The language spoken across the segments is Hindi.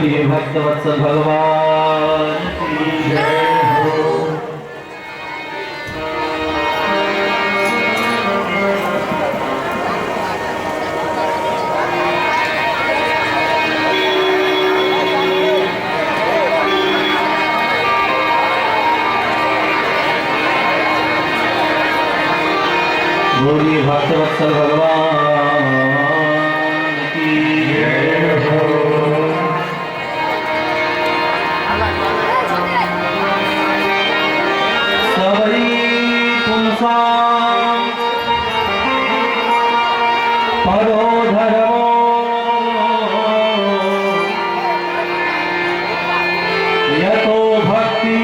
बोलिए भक्तवत्सल भगवान की जय हो। बोलिए भक्तवत्सल भगवान की जय हो। सबरी पुंसां परो धर्मो यतो भक्ति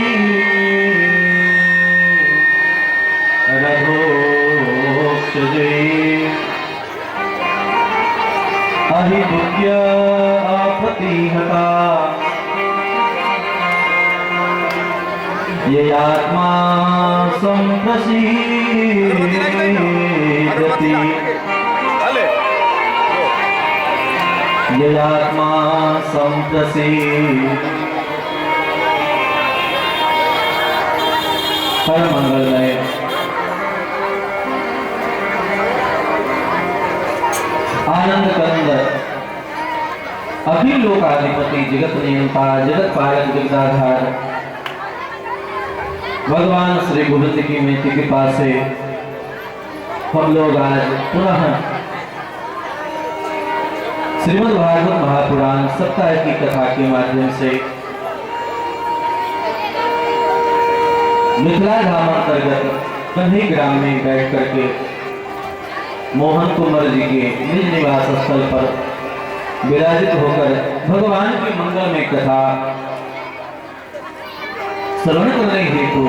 अहितुक्य अपतिहता ये आत्मा संप्रसीदति ये आत्मा संप्रसीद। हर मंगलमय आनंद कंद अखिल लोकाधिपति जगत नियंता जगत पालक जगदाधार भगवान श्री गोविंद की मेरी कृपा से हम लोग आज पुनः श्रीमद् भागवत महापुराण सप्ताह की कथा के माध्यम से मिथिला धाम अंतर्गत कंधी ग्राम में बैठ करके मोहन कुंवर जी के निज निवास स्थल पर विराजित होकर भगवान की मंगल में कथा श्रवण करने हेतु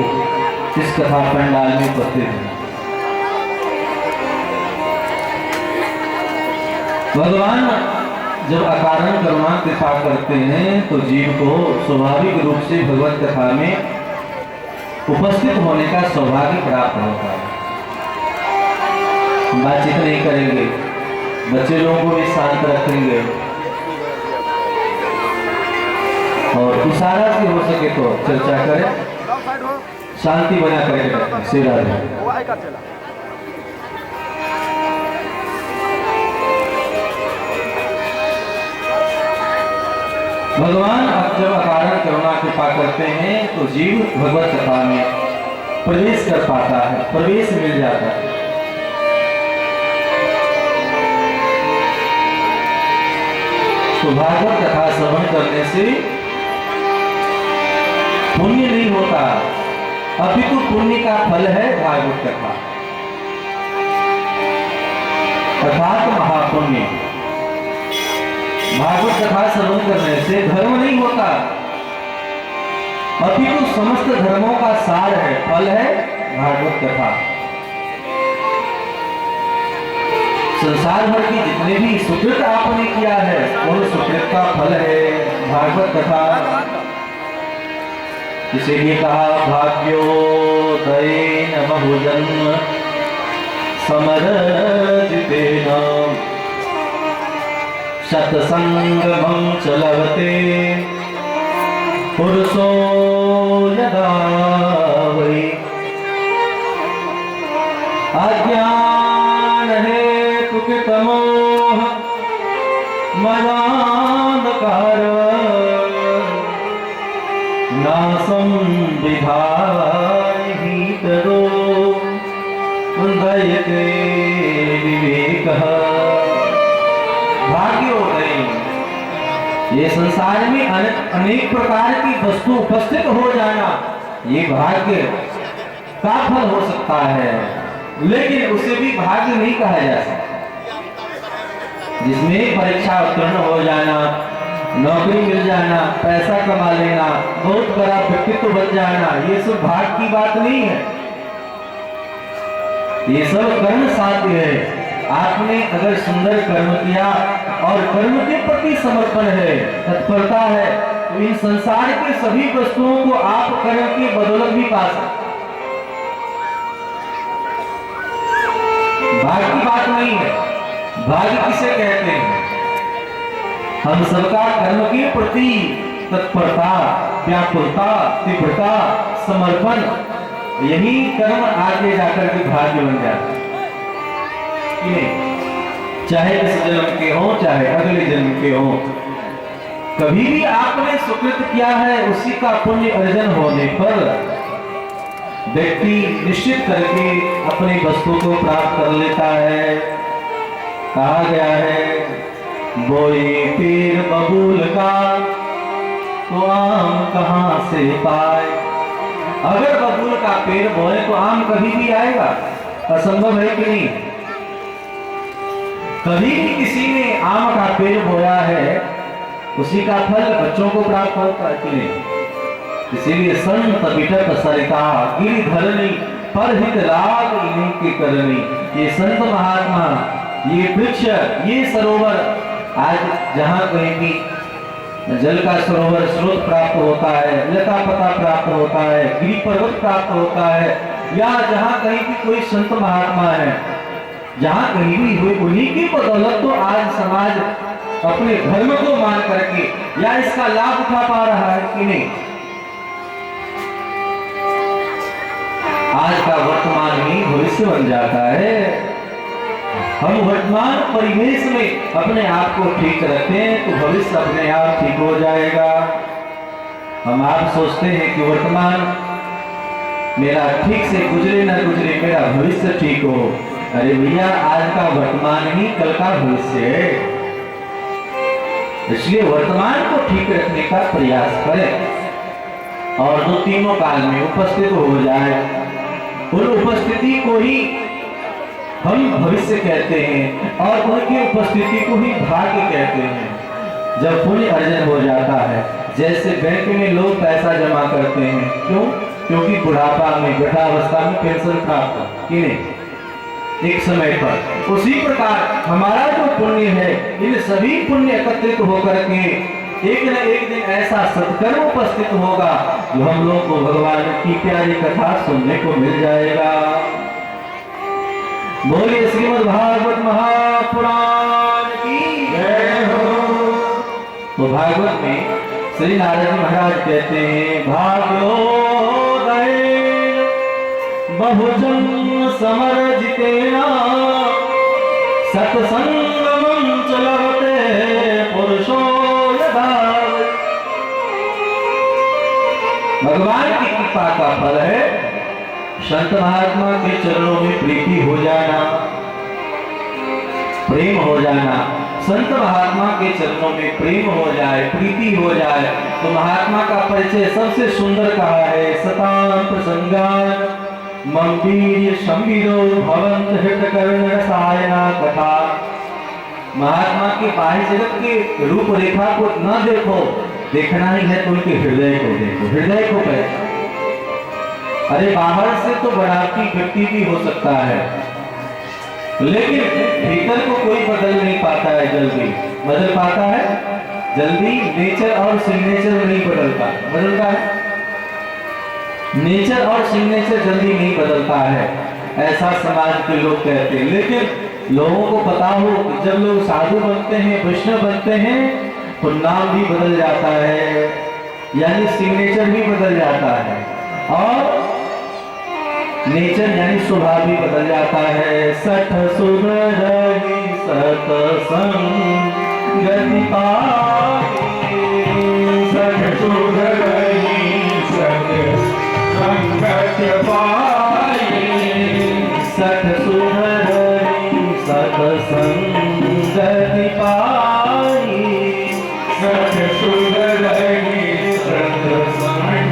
इस कथा पंडाल में उपस्थित हैं। भगवान जब अकारण करुणा कृपा करते हैं तो जीव को स्वाभाविक रूप से भगवत कथा में उपस्थित होने का सौभाग्य प्राप्त होता है। बातचीत नहीं करेंगे, बच्चे लोगों को भी शांत रखेंगे और इशारा से हो सके तो चर्चा करें, शांति बना करें। श्री राधे। भगवान अब जब अकारण करुणा कृपा करते हैं तो जीव भगवत कथा में प्रवेश कर पाता है, प्रवेश मिल जाता है। तो भागवत कथा श्रवण करने से पुण्य नहीं होता, अपितु पुण्य का फल है भागवत कथा अर्थात महापुण्य। भागवत कथा श्रवण करने से धर्म नहीं होता, अपितु समस्त धर्मों का सार है, फल है भागवत कथा। संसार भर की जितने भी सुकृत आपने किया है उन सुकृत का फल है भागवत कथा। इसीलिए कहा भाग्योदयेन बहुजन्म समर्जितेन सत्संगमं च लभते पुरुषो यदा वै अज्ञान हेतु कृतमोह मदान्धकार नासं विधाय भीतरो उदयते विवेकः। भाग्योदय, ये संसार में अनेक प्रकार की वस्तु उपस्थित हो जाना ये भाग्य का फल हो सकता है, लेकिन उसे भी भाग्य नहीं कहा जा सकता। जिसमें परीक्षा उत्तीर्ण हो जाना, नौकरी मिल जाना, पैसा कमा लेना, बहुत बड़ा व्यक्तित्व बन जाना, ये सब भाग्य की बात नहीं है, ये सब कर्म साध्य है। आपने अगर सुंदर कर्म किया और कर्म के प्रति समर्पण है, तत्परता है, तो इन संसार के सभी वस्तुओं को आप कर्म की बदौलत भी पा सकते। भाग्य की बात नहीं है। भाग्य किसे कहते हैं? हम सबका कर्म के प्रति तत्परता, व्याकुलता, तीव्रता, समर्पण, यही कर्म आगे जाकर के भाग्य बन जाता है। चाहे इस जन्म के हो, चाहे अगले जन्म के हो, कभी भी आपने सुकृत किया है, उसी का पुण्य अर्जन होने पर व्यक्ति निश्चित करके अपनी वस्तु को प्राप्त कर लेता है। कहा गया है, बोए पेड़ बबूल का तो आम कहां से पाए। अगर बबूल का पेड़ बोए तो आम कभी भी आएगा? असंभव है कि नहीं? कभी भी किसी ने आम का पेड़ बोया है, उसी का फल बच्चों को प्राप्त होता है कि नहीं? इसीलिए संत बिटत सरिता गिरिधरणी परहित राग इन्हीं की करनी। ये संत महात्मा, ये वृक्ष, ये सरोवर, आज जहां कहीं भी जल का सरोवर स्रोत प्राप्त होता है, लता पता प्राप्त होता है, गिरि पर्वत प्राप्त होता है, या जहां कहीं भी कोई संत महात्मा है, जहां कहीं भी हुए, उन्हीं की बदौलत तो आज समाज अपने धर्म को मान करके या इसका लाभ उठा पा रहा है कि नहीं? आज का वर्तमान ही भविष्य बन जाता है। हम वर्तमान परिवेश में अपने आप को ठीक रखें तो भविष्य अपने आप ठीक हो जाएगा। हम आप सोचते हैं कि वर्तमान मेरा ठीक से गुजरे न गुजरे, मेरा भविष्य ठीक हो। अरे भैया, आज का वर्तमान ही कल का भविष्य है। इसलिए वर्तमान को ठीक रखने का प्रयास करें और जो तीनों काल में उपस्थित हो जाए, उन उपस्थिति को ही हम भविष्य कहते हैं और उनकी उपस्थिति को ही भाग्य कहते हैं। जब पुण्य अर्जन हो जाता है, जैसे बैंक में लोग पैसा जमा करते हैं, क्यों? क्योंकि बुढ़ापा में, वृद्धावस्था में पेंशन प्राप्त कि नहीं, एक समय पर। उसी प्रकार हमारा जो पुण्य है, इन सभी पुण्य एकत्रित होकर के एक न एक दिन ऐसा सत्कर्म उपस्थित होगा जो हम लोग को भगवान की प्यारी कथा सुनने को मिल जाएगा। बोलिए श्रीमद् भागवत महापुराण की जय हो। तो भागवत में श्री नारद जी महाराज कहते हैं, भाग्योदय बहुजन समर्जितेना सत्संगमं च लभते पुरुषो यथा। भगवान की कृपा का फल है संत महात्मा के चरणों में प्रीति हो जाना, प्रेम हो जाना। संत महात्मा के चरणों में प्रेम हो जाए, प्रीति हो जाए तो महात्मा का परिचय सबसे सुंदर कहा है, सतां प्रसंगान मंबीर संविदो भवंत हृतकर्ण रसायना कथा। महात्मा के बाह्य जगत के रूप रेखा को न देखो, देखना ही है तो उनके हृदय को देखो, हृदय को पहचानो। अरे बाहर से तो बनावटी व्यक्ति भी हो सकता है, लेकिन भीतर को कोई बदल नहीं पाता है। जल्दी बदल पाता है? जल्दी नेचर और सिग्नेचर नहीं बदलता है। नेचर और सिग्नेचर जल्दी नहीं बदलता है, ऐसा समाज के लोग कहते हैं। लेकिन लोगों को पता हो कि जब लोग साधु बनते हैं, वैष्णव बनते हैं, तो नाम भी बदल जाता है, यानी सिग्नेचर भी बदल जाता है और नेचर यानी स्वभाव भी बदल जाता है। सठ सुधरहि सतसंग गति पाए, सठ सुधरहि सतसंग गति पाए, सठ सुधरहि सतसंग गति पाए, सठ सुधरहि सतसंग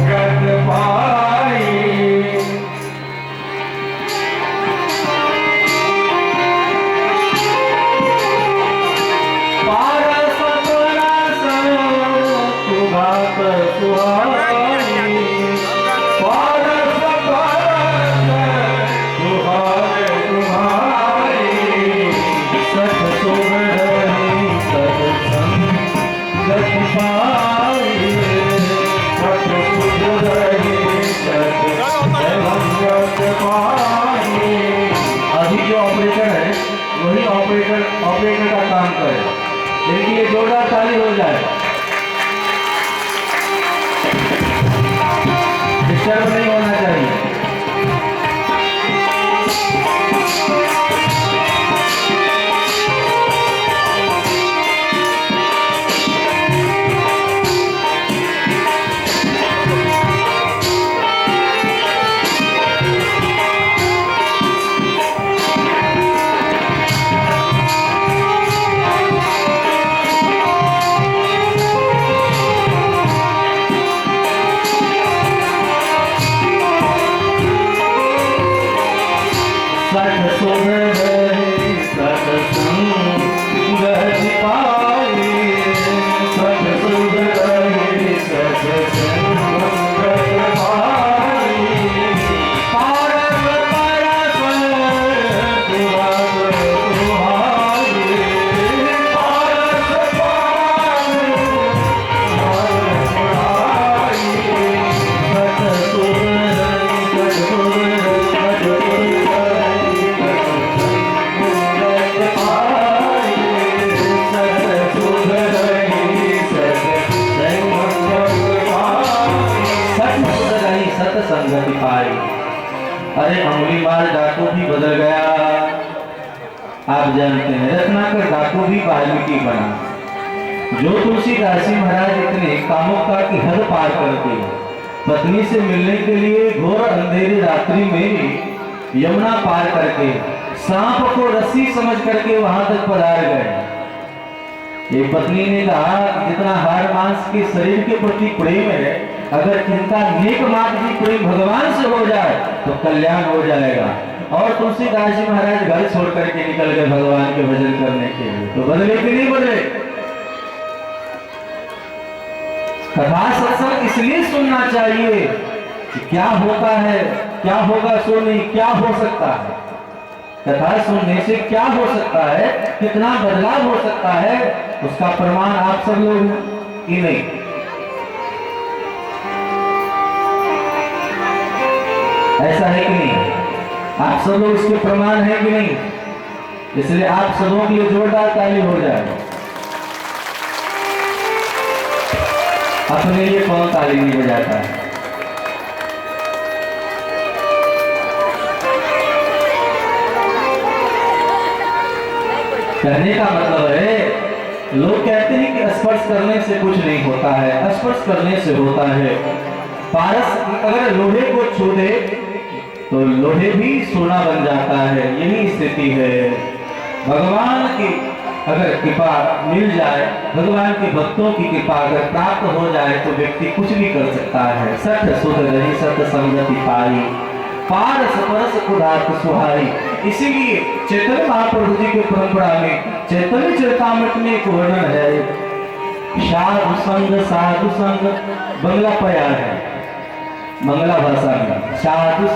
गति पाए। अभी जो ऑपरेटर है वही ऑपरेटर का काम करे। इनके लिए जोरदार ताली हो जाए। डिस्टर्ब नहीं होना चाहिए। संगति पाई। अरे अंगुलीमाल डाकू भी बदल गया। आप जानते हैं रत्नाकर डाकू भी वाल्मीकि बना। जो तुलसीदास जी महाराज इतने कामुकता की हद पार करते पत्नी से मिलने के लिए घोर अंधेरी रात्रि में यमुना पार करके सांप को रस्सी समझ करके वहां तक पधार गए। एक पत्नी ने कहा जितना हाड़ मांस के शरीर के प्रति प्रेम है, अगर इनका नेक मार्ग भी प्रेम भगवान से हो जाए तो कल्याण हो जाएगा। और तुलसीदास जी महाराज घर छोड़ करके निकल गए भगवान के भजन करने के लिए। तो बदले कि नहीं बदले? कथा सत्संग इसलिए सुनना चाहिए कि क्या होता है, क्या होगा सो नहीं, क्या हो सकता है। कथा सुनने से क्या हो सकता है, कितना बदलाव हो सकता है, उसका प्रमाण आप सब लोग ही नहीं। ऐसा है कि नहीं? आप सब लोग इसके प्रमाण है कि नहीं? इसलिए आप सबों के लिए जोरदार ताली हो जाए। अपने लिए कौन ताली नहीं बजाता है? कहने का मतलब है, लोग कहते हैं कि स्पर्श करने से कुछ नहीं होता है, स्पर्श करने से होता है। पारस अगर लोहे को छू दे तो लोहे भी सोना बन जाता है। यही स्थिति है। भगवान की अगर कृपा मिल जाए, भगवान के भक्तों की कृपा अगर प्राप्त हो जाए तो व्यक्ति कुछ भी कर सकता है। सठ सुध रही सत संगति पाई, पारस परस खुदात सुहाई। इसीलिए चैतन्य महाप्रभु जी की परंपरा में चैतन्य चरितामृत में एक वर्णन है, साधु संग बंगला प्यार है, मंगला भाषा में। साधु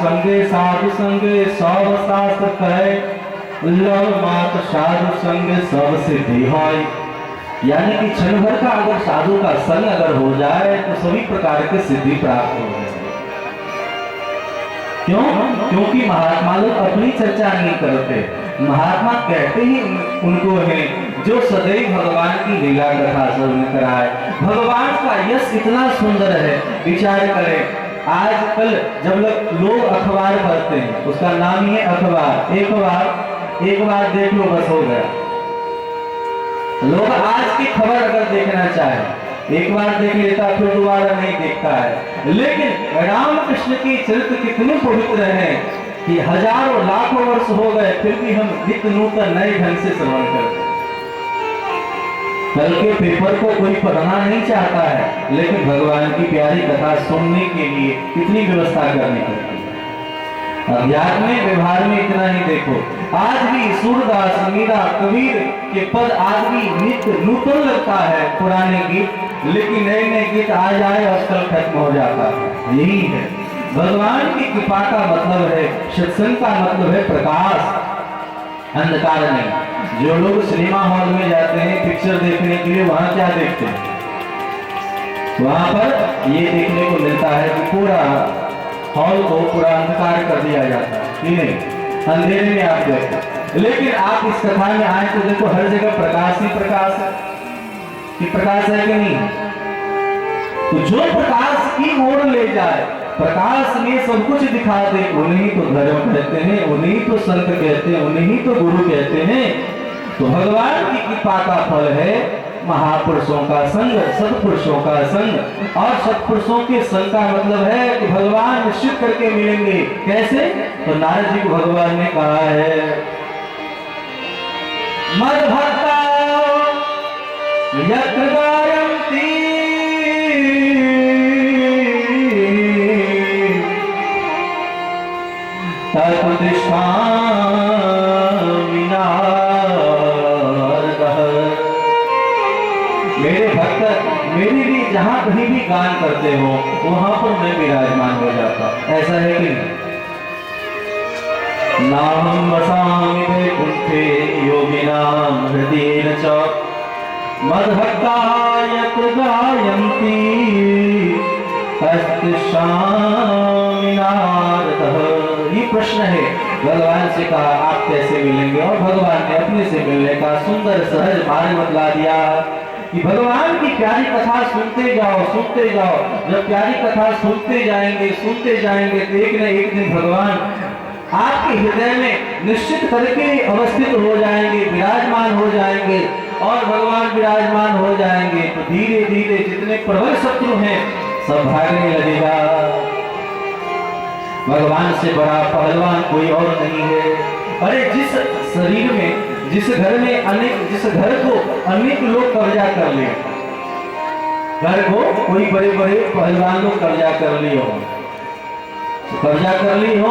संगे सब शास्त्र कहे, लव मात साधु संग सब सिद्धि होय। यानी कि क्षण भर का अगर साधु का संग अगर हो जाए तो सभी प्रकार के सिद्धि प्राप्त हो जाए। क्यों? क्योंकि महात्मा लोग अपनी चर्चा नहीं करते। महात्मा कहते ही उनको है जो सदैव भगवान की लीला कथा श्रवण कराए। भगवान का यश इतना सुंदर है, विचार करें। आजकल जब लोग अखबार पढ़ते हैं, उसका नाम ही है अखबार। एक बार देख लो बस हो गया। लोग आज की खबर अगर देखना चाहे एक बार देख लेता, फिर दोबारा नहीं देखता है। लेकिन रामकृष्ण की चरित्र कितने पवित्र हैं कि हजारों लाखों वर्ष हो गए फिर भी हम नित्य नूतन नए ढंग से श्रवण करते हैं। कल के पेपर को कोई पढ़ना नहीं चाहता है, लेकिन भगवान की प्यारी कथा सुनने के लिए कितनी व्यवस्था करनी पड़ती है। अध्यात्म में व्यवहार में इतना ही देखो, आज भी सूरदास मीरा कबीर के पद आज भी नित्य नूतन लगता है पुराने गीत, लेकिन नए नए गीत आ जाए और कल खत्म हो जाता है। यही है भगवान की कृपा का मतलब है, सत्संग का मतलब है प्रकाश, अंधकार नहीं। जो लोग सिनेमा हॉल में जाते हैं पिक्चर देखने के लिए, वहां क्या देखते हैं? वहां पर ये देखने को मिलता है कि पूरा हॉल को पूरा अंधकार कर दिया जाता है कि नहीं, अंधेरे में आप देखते। लेकिन आप इस कथा में आए तो देखो हर जगह प्रकाश ही प्रकाश है। कि प्रकाश है कि नहीं? तो जो प्रकाश की ओर ले जाए, प्रकाश में सब कुछ दिखा दे, उन्हीं तो धर्म कहते हैं, उन्हीं तो संत कहते हैं, उन्हीं तो गुरु कहते हैं। तो भगवान की कृपा का फल है महापुरुषों का संग, सत्पुरुषों का संग। और सत्पुरुषों के संग का मतलब है कि भगवान निश्चित करके मिलेंगे। कैसे? तो नारद जी को भगवान ने कहा है, मद भक्ता यत्र गायन्ति तत्तिष्ठामि नारदः। मेरे भक्त मेरे लिए जहां कहीं भी गान करते हो वहां पर मैं विराजमान हो जाता। ऐसा है कि नहीं? नाहं वसामि वैकुंठे योगिनां हृदयेन च मद्भक्ता यत्र गायन्ति तत्तिष्ठामि नारदः। ये प्रश्न है, भगवान से कहा आप कैसे मिलेंगे? और भगवान ने अपने से मिलने का सुंदर सहज मार्ग बतला दिया कि भगवान की प्यारी कथा सुनते जाओ, सुनते जाओ। जब प्यारी कथा सुनते जाएंगे, सुनते जाएंगे तो एक न एक दिन भगवान आपके हृदय में निश्चित करके अवस्थित हो जाएंगे, विराजमान हो जाएंगे। और भगवान विराजमान हो जाएंगे तो धीरे धीरे जितने प्रबल शत्रु हैं सब भागने लगेगा। भगवान से बड़ा पहलवान कोई और नहीं है। अरे जिस शरीर में, जिस घर में अनेक, जिस घर को अनेक लोग कब्जा कर ले, घर को कोई बड़े बड़े पहलवान लोग कब्जा कर ली हो, तो कब्जा कर ली हो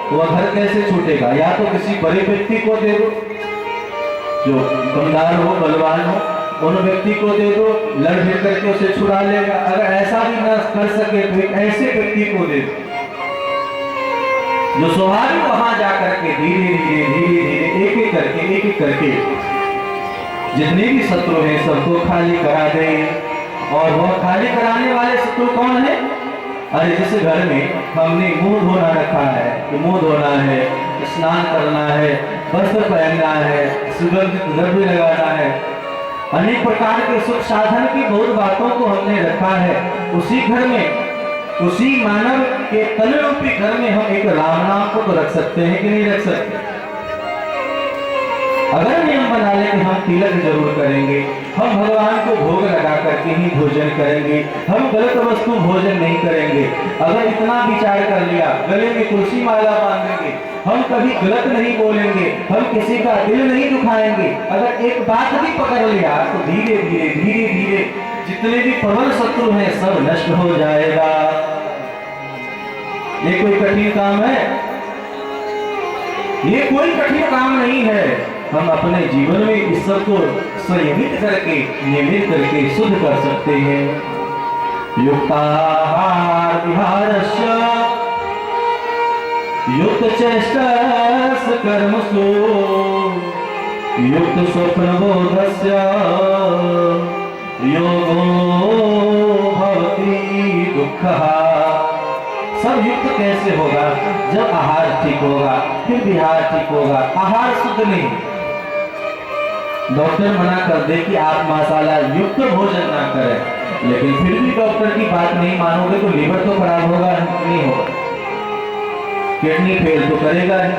तो वह घर कैसे छूटेगा? या तो किसी बड़े व्यक्ति को दे दो जो दमदार हो, बलवान हो, उन व्यक्ति को दे दो, लड़ भिड़ करके उसे छुड़ा लेगा। अगर ऐसा भी न कर सके तो एक ऐसे व्यक्ति को दे दो जो स्वाभाविक वहां जाकर के धीरे धीरे धीरे धीरे एक एक करके जितने भी शत्रु हैं सबको खाली करा दे। और वह खाली कराने वाले शत्रु कौन है? अरे जिस घर में हमने मुंह धोना रखा है, तो मुंह धोना है, स्नान करना है, वस्त्र पहनना है, सुगंधित द्रव्य लगाना है, अनेक प्रकार के सुख साधन की बहुत बातों को हमने रखा है, उसी घर में, उसी मानव के तन रूपी घर में हम एक राम नाम को तो रख सकते हैं कि नहीं रख सकते? अगर नियम बना ले कि हम तिलक जरूर करेंगे, हम भगवान को भोग लगा करके ही भोजन करेंगे, हम गलत वस्तु भोजन नहीं करेंगे, अगर इतना विचार कर लिया, गले में तुलसी माला बांधेंगे, हम कभी गलत नहीं बोलेंगे, हम किसी का दिल नहीं दुखाएंगे, अगर एक बात भी पकड़ लिया तो धीरे धीरे धीरे धीरे जितने भी प्रबल शत्रु हैं सब नष्ट हो जाएगा। ये कोई कठिन काम है? ये कोई कठिन काम नहीं है। हम अपने जीवन में इस सब को संयमित करके, नियमित करके शुद्ध कर सकते हैं। युक्ताहार विहारस्य युक्त चेष्टस कर्मसु युक्त स्वप्न बोधस्य योगो भवति दुःखः। सब युक्त कैसे होगा? जब आहार ठीक होगा, फिर विहार ठीक होगा। आहार शुद्ध नहीं, डॉक्टर मना कर दे कि आप मसाला युक्त भोजन ना करें, लेकिन फिर भी डॉक्टर की बात नहीं मानोगे तो लीवर तो खराब होगा नहीं होगा, किडनी फेल तो करेगा ही,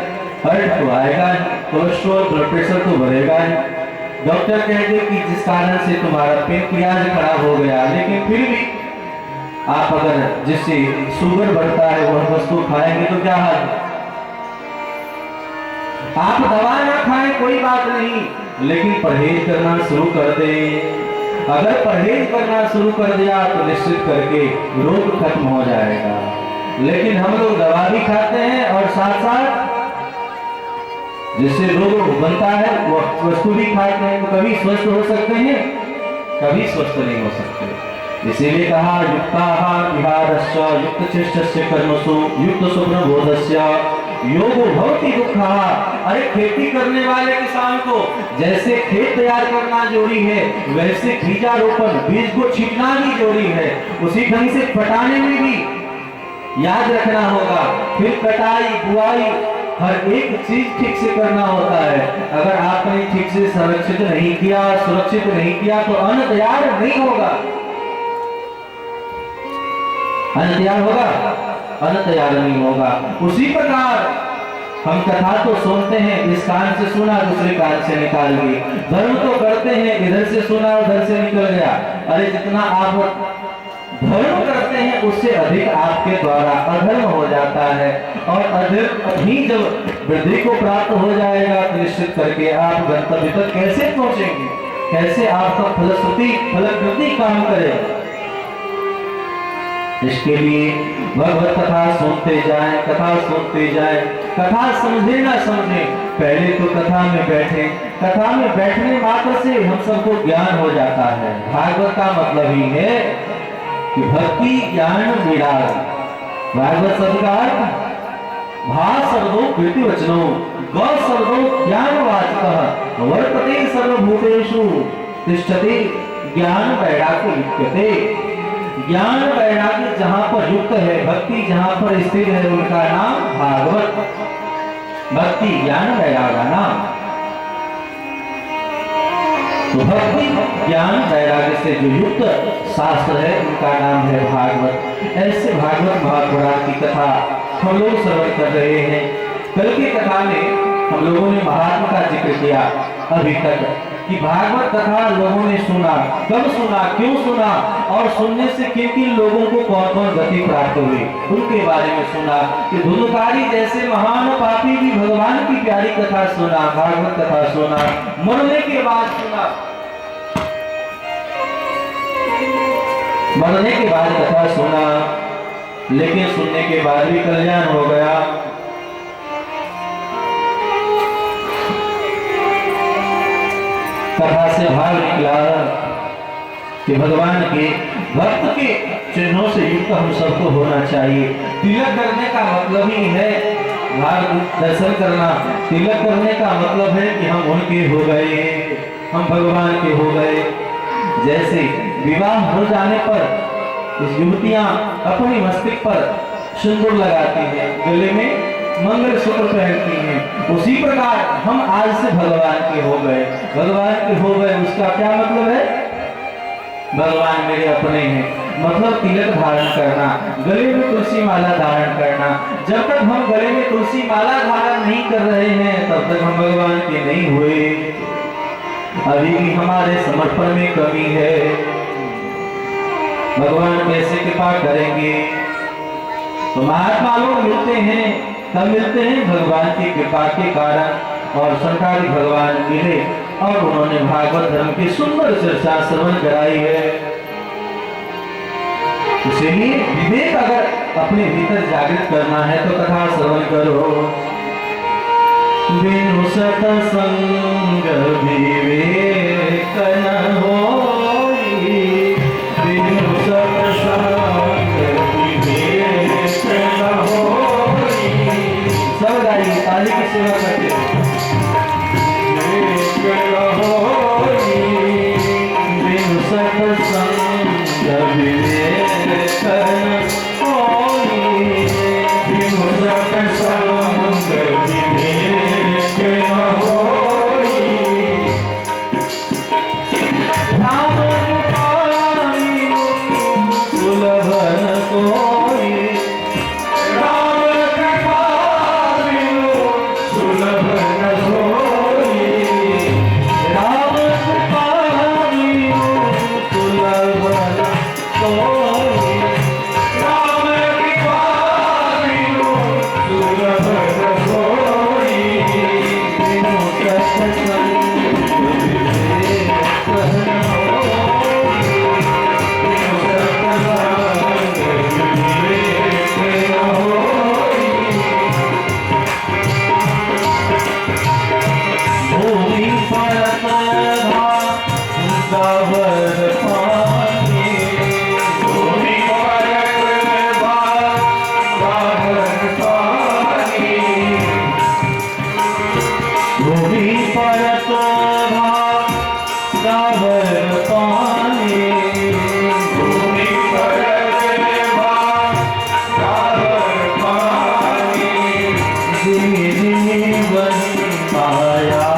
हार्ट तो आएगा ही, कोलेस्ट्रॉल ब्लड प्रेशर तो बढ़ेगा ही। डॉक्टर कह दे कि जिस कारण से तुम्हारा पेनक्रियाज खराब हो गया, लेकिन फिर भी आप अगर जिससे शुगर बढ़ता है वह वस्तु खाएंगे तो क्या हाल? आप दवा ना खाएं कोई बात नहीं, लेकिन परहेज करना शुरू कर दें। अगर परहेज करना शुरू कर दिया तो निश्चित करके रोग खत्म हो जाएगा। लेकिन हम लोग दवा भी खाते हैं और साथ साथ जिससे रोग बनता है वो वस्तु भी खाते हैं, तो कभी स्वस्थ हो सकते हैं? कभी स्वस्थ नहीं हो सकते। इसीलिए कहा युक्ताहार विहारस्य युक्त चेष्टस्य कर्मसु युक्त स्वप्न बोधस्य योगो भवति दुःखः। अरे खेती करने वाले किसान को जैसे खेत तैयार करना जरूरी है, वैसे बीजारोपण, बीज को छिपना भी जरूरी है। उसी ढंग से पटाने में भी याद रखना होगा, फिर कटाई बुआई हर एक चीज ठीक से करना होता है। अगर आपने ठीक ठीक से संरक्षित नहीं किया, सुरक्षित नहीं किया तो अन्न तैयार नहीं होगा। अन्न तैयार होगा? अन्न तैयार नहीं होगा। उसी प्रकार हम कथा तो सुनते हैं, इस कान से सुना दूसरे कान से निकाल दिए। धर्म तो करते हैं, इधर से सुना उधर से निकल गया। अरे जितना आप धर्म करते हैं उससे अधिक आपके द्वारा अधर्म हो जाता है, और अधर्म ही जब वृद्धि को प्राप्त हो जाएगा तो निश्चित करके आप गंतव्य तक कैसे पहुंचेंगे, कैसे आपका फलश्रुति काम करे। इसके लिए भगवत कथा सुनते जाएं, कथा सुनते जाएं, कथा समझे ना समझे, पहले तो कथा में बैठे। कथा में बैठने मात्र से हम सबको ज्ञान हो जाता है। भागवत का मतलब ही है कि भक्ति ज्ञान विराग। भागवत शब्द का अर्थ भा शब्दो कीर्ति वचनो, ग शब्दो ज्ञानवाचकः, वर्तते सर्वभूतेषु तिष्ठति ज्ञान वैराग्य युक्तते। ज्ञान वैराग्य जहां पर युक्त है, भक्ति जहां पर स्थिर है, उनका नाम भागवत। भक्ति ज्ञान वैराग्य नाम। तो भक्ति ज्ञान वैराग्य से जो युक्त शास्त्र है उनका नाम है भागवत। ऐसे भागवत महापुराण की कथा हम लोग श्रवण कर रहे हैं। कल की कथा में हम लोगों ने महात्मा का जिक्र किया अभी तक कि भागवत कथा लोगों ने सुना, कब सुना, क्यों सुना, और सुनने से किन किन लोगों को कौन कौन गति प्राप्त हुई उनके बारे में सुना। कि धुंधकारी जैसे महान पापी भी भगवान की प्यारी कथा सुना, भागवत कथा सुना, मरने के बाद सुना, मरने के बाद कथा सुना, लेकिन सुनने के बाद भी कल्याण हो गया। कथा से भाव निकला कि भगवान के भक्त के चिन्हों से युक्त हम सबको होना चाहिए। तिलक करने का मतलब ही है भाग दर्शन करना। तिलक करने का मतलब है कि हम उनके हो गए, हम भगवान के हो गए। जैसे विवाह हो जाने पर इस युवतियां अपने मस्तिष्क पर सिंदूर लगाती हैं, गले में मंगलसूत्र पहनती हैं, उसी प्रकार हम आज से भगवान के हो गए। भगवान के हो गए उसका क्या मतलब है? भगवान मेरे अपने हैं, मतलब तिलक धारण करना, गले में तुलसी माला धारण करना। जब तक हम गले में तुलसी माला धारण नहीं कर रहे हैं तब तक हम भगवान के नहीं हुए। अभी भी हमारे समर्पण में कमी है। भगवान कैसे कृपा करेंगे? तो महात्मा लोग मिलते हैं, तब मिलते हैं भगवान की कृपा के कारण। और सरकारी भगवान मिले और उन्होंने भागवत धर्म की सुंदर चर्चा श्रवण कराई है। इसीलिए विवेक अगर अपने भीतर जागृत करना है तो कथा श्रवण करो। बिनु सत्संग विवेक न होई, बिनु सत्संग विवेक न होई। सब गाइए, ताली की सेवा करते हैं। बिनु सत्संग विवेक न होई, बिनु सत्संग विवेक न होई। नाम पाई सुलभ न कोई, राम कृपा बिनु सुलभ न कोई, राम कृपा बिनु सुलभ न कोई, राम कृपा बिनु सुलभ न कोई। बिनु सत्संग विवेक न होई, बिनु सत्संग विवेक न होई। भूमि परत गावर पानी, भूमि परत गावर पानी, भूमि परत गावर पानी, भूमि परत गावर पानी। जीवन माया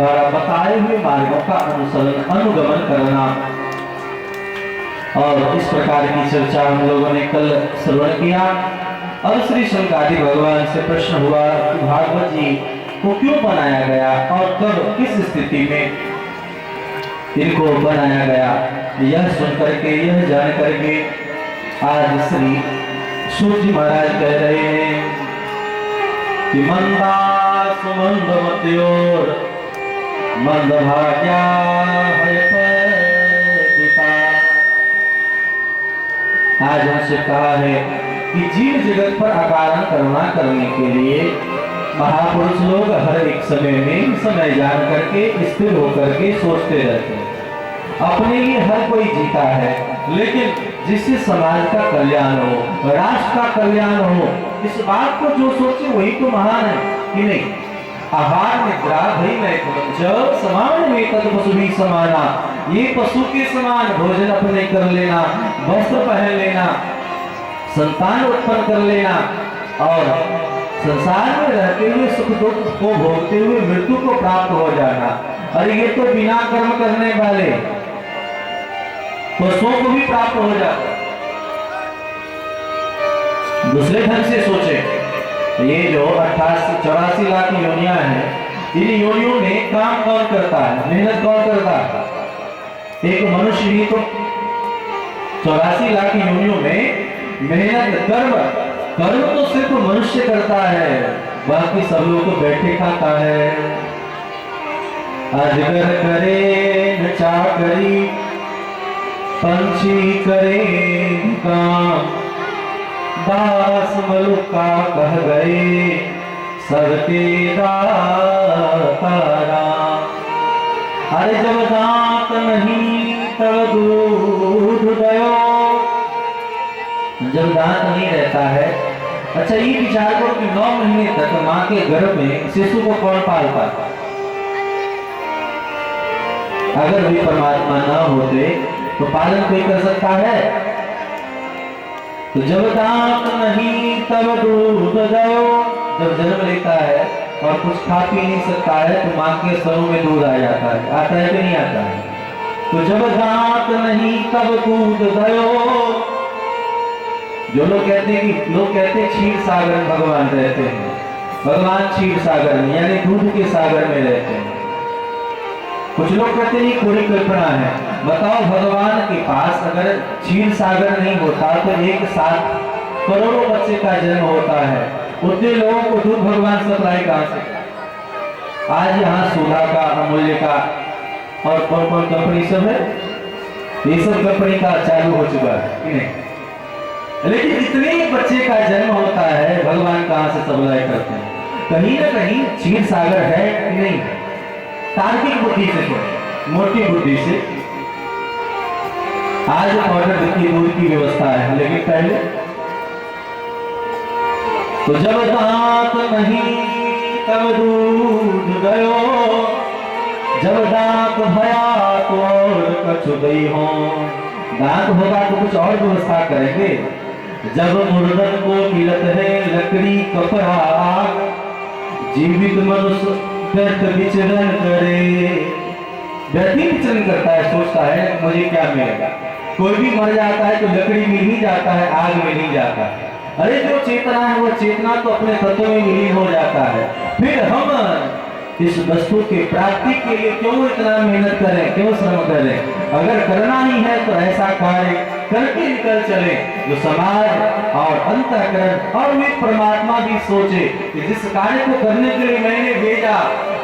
द्वारा बताए हुए मार्गों का अनुसरण अनुगमन करना। और इस प्रकार की चर्चा हम लोगों ने कल श्रवण किया। अब श्री शंकरादि भगवान से प्रश्न हुआ कि भागवत जी को क्यों बनाया गया और कब किस स्थिति में इनको बनाया गया, यह सुन करके यह जान करके आज श्री सूत जी महाराज कह रहे हैं कि मंदा सुमंद मत्योर मंद भाग्या आज हमसे कहा है कि जीव जगत पर अकारण करुणा करने के लिए महापुरुष लोग हर एक समय में समय जान करके स्थिर होकर के सोचते रहते हैं। अपने लिए हर कोई जीता है, लेकिन जिससे समाज का कल्याण हो, राष्ट्र का कल्याण हो, इस बात को जो सोचे वही तो महान है कि नहीं। आहार निद्रा भई में जब समान में तद पशु भी समाना, ये पशु के समान भोजन अपने कर लेना, वस्त्र पहन लेना, संतान उत्पन्न कर लेना और संसार में रहते हुए सुख दुख को भोगते हुए मृत्यु को प्राप्त हो जाना। अरे ये तो बिना कर्म करने वाले पशुओं को भी प्राप्त हो जाता। दूसरे ढंग से सोचे, ये जो 84 लाख योनियां हैं, इन योनियों में काम कौन करता है, मेहनत कौन करता है? एक मनुष्य ही तो 84 लाख योनियों में मेहनत कर्म तो सिर्फ मनुष्य करता है, बाकी सब लोग तो बैठे खाता है। अजगर करे न चाकरी, पंछी करे काम, दास मलुका कह गए सबके दातारा। अरे जब दांत नहीं तब दूध दयो, जब दांत नहीं रहता है। अच्छा ये विचार करो कि 9 महीने तक माँ के गर्भ में शिशु को कौन पालता? अगर भी परमात्मा न होते तो पालन कोई कर सकता है? तो जब दांत नहीं तब दूध दो, जब जन्म लेता है और कुछ खा पी नहीं सकता है तो माँ के स्तनों में दूध आ जाता है, आता है कि नहीं आता है? तो जब दांत नहीं तब दूध दो। जो लोग कहते हैं कि लोग कहते हैं क्षीर सागर में भगवान रहते हैं, भगवान क्षीर सागर में यानी दूध के सागर में रहते हैं। कुछ लोग कहते हैं पूरी कल्पना है। बताओ भगवान के पास अगर क्षीर सागर नहीं होता तो एक साथ करोड़ों बच्चे का जन्म होता है, उतने लोगों को दूध भगवान सप्लाई कहां से? आज यहाँ सुधा का, अमूल्य का और कौन कौन कंपनी सब है, ये सब कंपनी का चालू हो चुका है कि नहीं? लेकिन इतने बच्चे का जन्म होता है, भगवान कहां से सप्लाई करते हैं? कहीं ना कहीं क्षीर सागर है कि नहीं? तार्किक बुद्धि से, मोटी बुद्धि से आज ऑर्डर की दूध की व्यवस्था है, लेकिन पहले तो जब दांत नहीं तब दूध गयो, जब दांत भया तो और कछु गई हो। दांत होगा तो कुछ और व्यवस्था करेंगे। जब मुर्दन को मिलत है लकड़ी कपड़ा आग, जीवित मनुष्य व्यर्थ विचरण करे। व्यर्थी विचरण करता है, सोचता है मुझे क्या मिलेगा। कोई भी मर जाता है तो लकड़ी मिल ही जाता है, आग में नहीं जाता है। अरे जो चेतना है वो चेतना तो अपने तत्व में विलीन हो जाता है। फिर हम इस वस्तु की प्राप्ति के लिए क्यों इतना मेहनत करें, क्यों श्रम करें? अगर करना ही है तो ऐसा कार्य करके निकल चले जो समाज और अंतःकरण और वे परमात्मा भी सोचे कि जिस कार्य को करने के लिए मैंने भेजा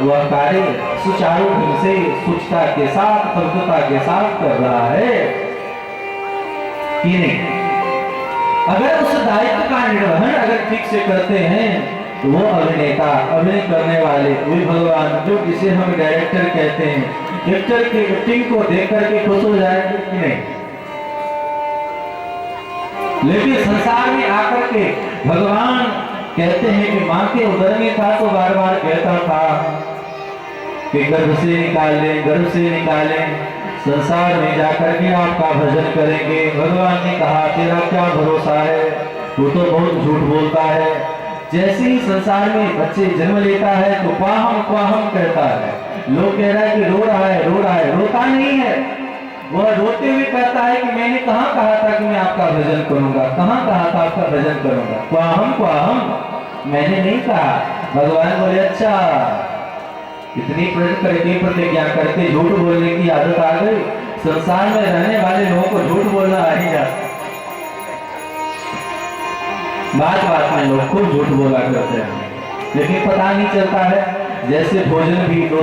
वह कार्य सुचारू ढंग से सुचिता के साथ, प्रभुता के साथ कर रहा है कि नहीं। अगर उस दायित्व का निर्वहन अगर ठीक से करते हैं तो वो अभिनेता, अभिनय करने वाले वे भगवान, जो जिसे हम डायरेक्टर कहते हैं, एक्टर के एक्टिंग को देख करके खुश हो जाएंगे कि नहीं। लेकिन संसार में आकर के भगवान कहते हैं कि माँ के उदर में था तो बार बार कहता था कि गर्भ से निकालें, गर्भ से निकालें, संसार में जाकर के आपका भजन करेंगे। भगवान ने कहा तेरा क्या भरोसा है, तू तो बहुत झूठ बोलता है। जैसे ही संसार में बच्चे जन्म लेता है तो पाहम पाहम कहता है, लोग कह रहा है कि रो रहा है, रो रहा है, रोता नहीं है। वह रोते हुए कहता है कि मैंने कहाँ कहा था कि मैं आपका भजन करूंगा, कहाँ कहा था आपका भजन करूंगा, क्वाहम मैंने नहीं कहा। भगवान बोले अच्छा, इतनी प्रतिज्ञा करके झूठ बोलने की आदत आ गई, संसार में रहने वाले लोगों को झूठ बोलना आ ही जाता। बात बात में लोग खूब झूठ बोला करते हैं, लेकिन पता नहीं चलता है। जैसे भोजन भी एक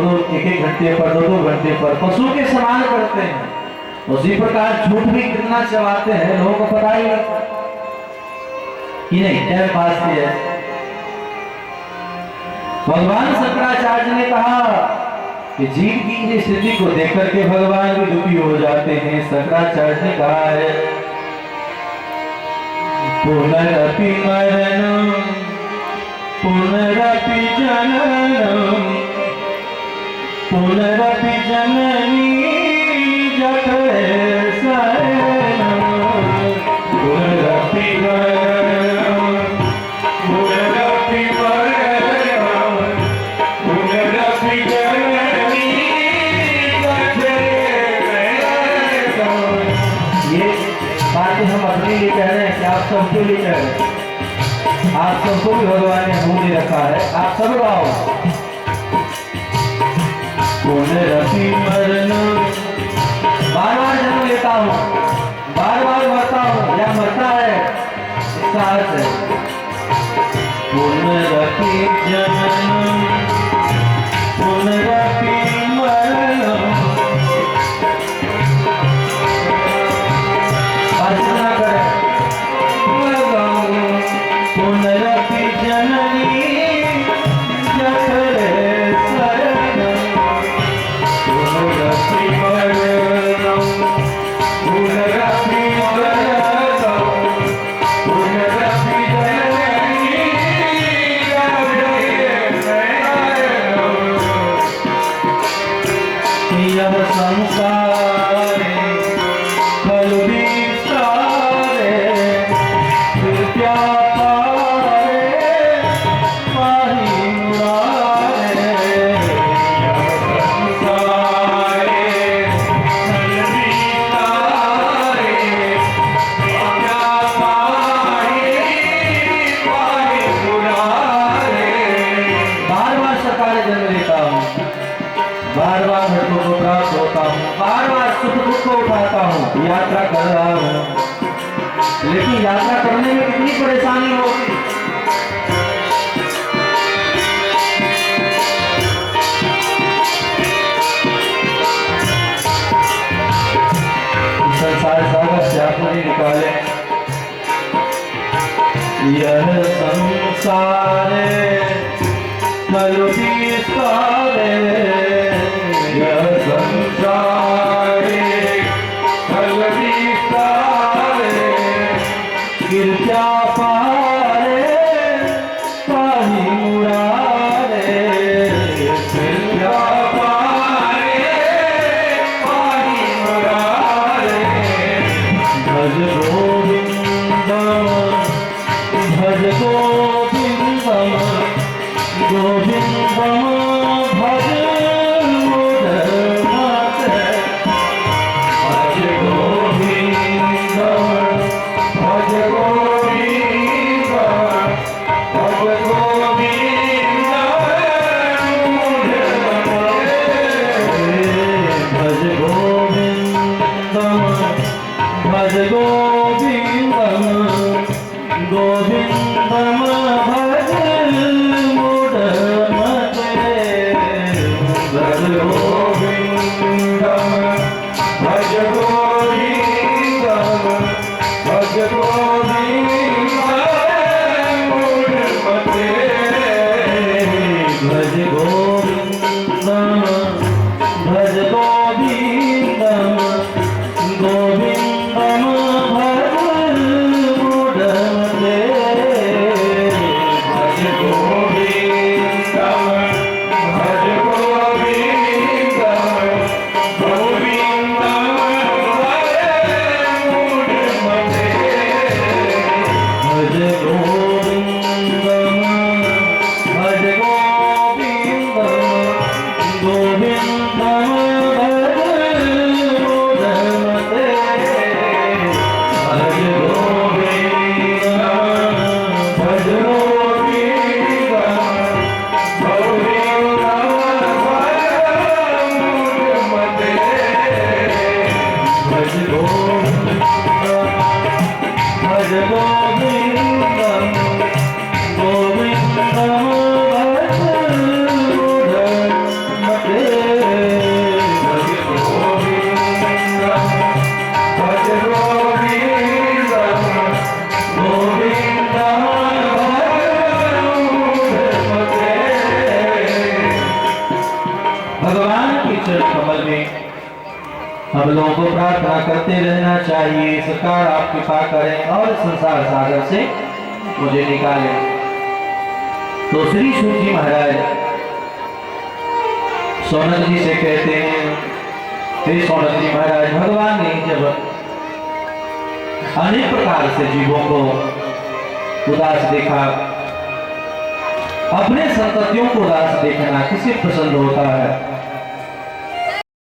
घंटे पर, दो घंटे पर पशु के समान करते हैं, उसी प्रकार झूठ भी कितना चबाते हैं, लोगों को पता ही नहीं कि नहीं टाइम पास किया। भगवान शंकराचार्य ने कहा कि जीव की स्थिति को देख करके भगवान भी दुखी हो जाते हैं। शंकराचार्य ने कहा है पुनरपि मरणं पुनरपि जननं पुनरपि जननी जठरे शयनं पुनरपि मरणं पुनरपि मरणं पुनरपि जननी जठरे शयनं। ये बातें हम अपने लिए कह रहे हैं कि आप सबके लिए कह रहे हैं। आप सबको भी भगवान ने मुंह दे रखा है, आप सब गाओ पुनरपि मरणं। बार बार जन्म लेता हूँ, बार बार मरता हूँ या मरता है, इसका अर्थ है पुनरपि जननं पुनरपि मरणं। अर्चना करें पुनरपि जननी जठरे शयनं पुनरपि मरणं पुनरपि मरणं पुनरपि जननी जठरे शयनं। यह संसारे खलु विस्तारे कृपया बार बार भक्तों को प्राप्त होता हूँ, बार बार सुख दुख को उठाता हूँ, यात्रा कर रहा हूँ, लेकिन यात्रा करने में कितनी परेशानी होगी। संसार सागर से आप नहीं निकाले। यह संसारे खलु विस्तारे यह संसारे खलु विस्तारे गिरजा पारे पाही मुरारे गिरजा पारे पाही मुरारे। भज गोविंदम भज गोविंदम गोविंदम भज मुदमते भज गोविंदम भज गोविंदम भज गोविंदम मुदमते भज गोविंदम भज गोविंदम गोविंदम भज भज गोविंदम गोविंदम भज गोविंदम भज गोविंदम गोविंदम भज मूढ़मते भज गोविंदम भज गोविंदम गोविंदम भगवान की चरण कमल में हम लोगों को प्रार्थना करते रहना चाहिए। सरकार आप कृपा करें और संसार सागर से मुझे निकालें। तो श्री सूत जी महाराज सौनक जी से कहते हैं, हे सौनक जी महाराज, भगवान ने जब अनेक प्रकार से जीवों को उदास देखा, अपने संततियों को उदास देखना किसे पसंद होता है?